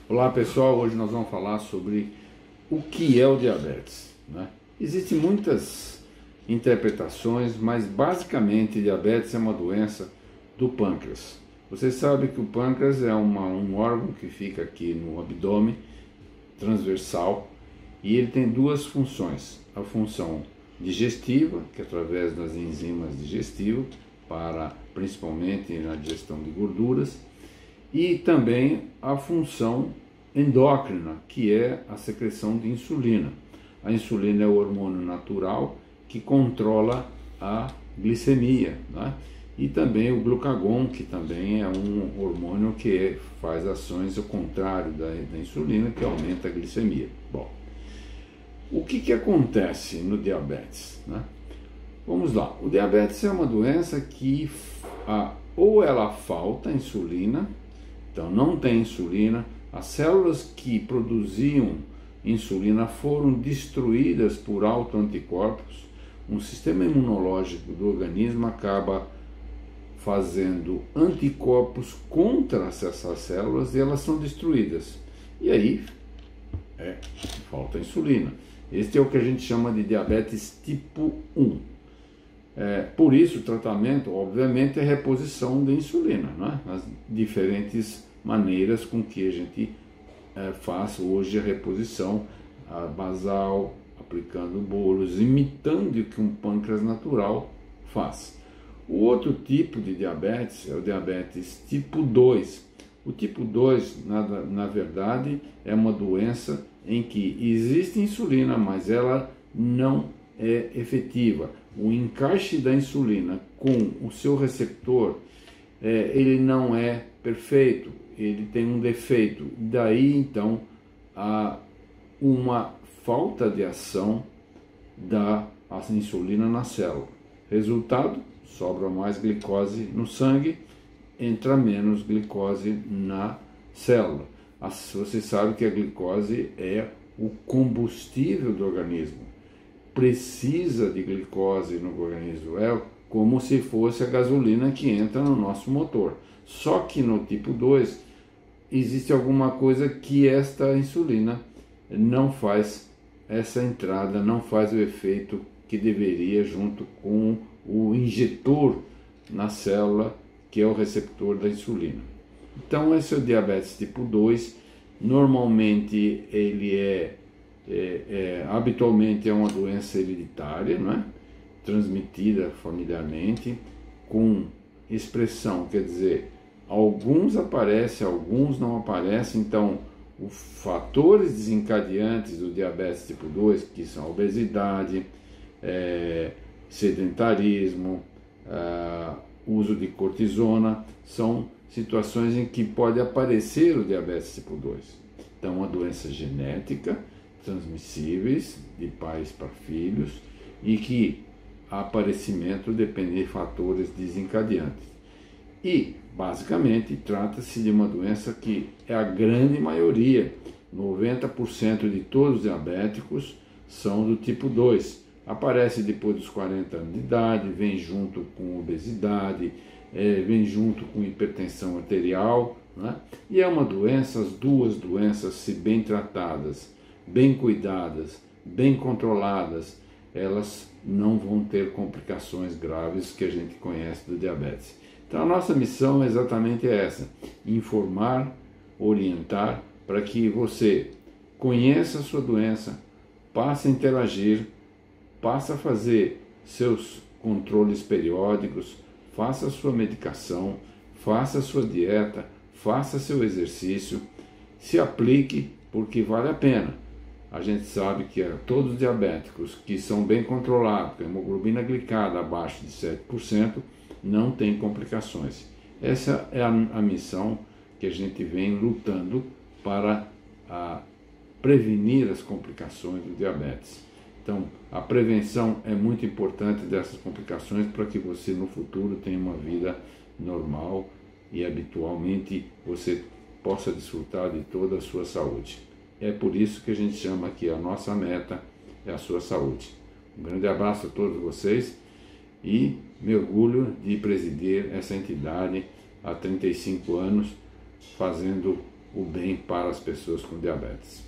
Olá pessoal, hoje nós vamos falar sobre o que é o diabetes, né? Existem muitas interpretações, mas basicamente diabetes é uma doença do pâncreas. Você sabe que o pâncreas é um órgão que fica aqui no abdômen, transversal, e ele tem duas funções. A função digestiva, que é através das enzimas digestivas, principalmente na digestão de gorduras, e também a função endócrina, que é a secreção de insulina. A insulina é o hormônio natural que controla a glicemia, né? E também o glucagon, que também é um hormônio que faz ações ao contrário da insulina, que aumenta a glicemia. Bom, o que acontece no diabetes, né? Vamos lá, o diabetes é uma doença que ou ela falta insulina, então não tem insulina, as células que produziam insulina foram destruídas por autoanticorpos, um sistema imunológico do organismo acaba fazendo anticorpos contra essas células e elas são destruídas. E aí falta insulina. Este é o que a gente chama de diabetes tipo 1. Por isso o tratamento, obviamente, é reposição de insulina, né? As diferentes maneiras com que a gente faz hoje a reposição basal, aplicando bolos, imitando o que um pâncreas natural faz. O outro tipo de diabetes é o diabetes tipo 2. O tipo 2, na verdade, é uma doença em que existe insulina, mas ela não é efetiva. O encaixe da insulina com o seu receptor, ele não é perfeito, ele tem um defeito. Daí, então, há uma falta de ação da insulina na célula. Resultado, sobra mais glicose no sangue, entra menos glicose na célula. Você sabe que a glicose é o combustível do organismo. Precisa de glicose no organismo, é como se fosse a gasolina que entra no nosso motor. Só que no tipo 2 existe alguma coisa que esta insulina não faz essa entrada, não faz o efeito que deveria junto com o injetor na célula, que é o receptor da insulina. Então esse é o diabetes tipo 2, normalmente ele habitualmente é uma doença hereditária, não é? Transmitida familiarmente, com expressão, quer dizer, alguns aparecem, alguns não aparecem. Então, os fatores desencadeantes do diabetes tipo 2, que são a obesidade, sedentarismo, uso de cortisona, são situações em que pode aparecer o diabetes tipo 2. Então, uma doença genética, transmissíveis de pais para filhos, e que aparecimento depende de fatores desencadeantes. E, basicamente, trata-se de uma doença que é a grande maioria, 90% de todos os diabéticos são do tipo 2. Aparece depois dos 40 anos de idade, vem junto com obesidade, vem junto com hipertensão arterial, né? E é uma doença, as duas doenças, se bem tratadas, bem cuidadas, bem controladas, elas não vão ter complicações graves que a gente conhece do diabetes. Então a nossa missão é exatamente essa: informar, orientar, para que você conheça a sua doença, passe a interagir, passe a fazer seus controles periódicos, faça a sua medicação, faça a sua dieta, faça seu exercício, se aplique, porque vale a pena. A gente sabe que todos os diabéticos que são bem controlados, com a hemoglobina glicada abaixo de 7%, não tem complicações. Essa é a missão que a gente vem lutando para prevenir as complicações do diabetes. Então, a prevenção é muito importante dessas complicações para que você no futuro tenha uma vida normal e habitualmente você possa desfrutar de toda a sua saúde. É por isso que a gente chama que a nossa meta é a sua saúde. Um grande abraço a todos vocês e me orgulho de presidir essa entidade há 35 anos, fazendo o bem para as pessoas com diabetes.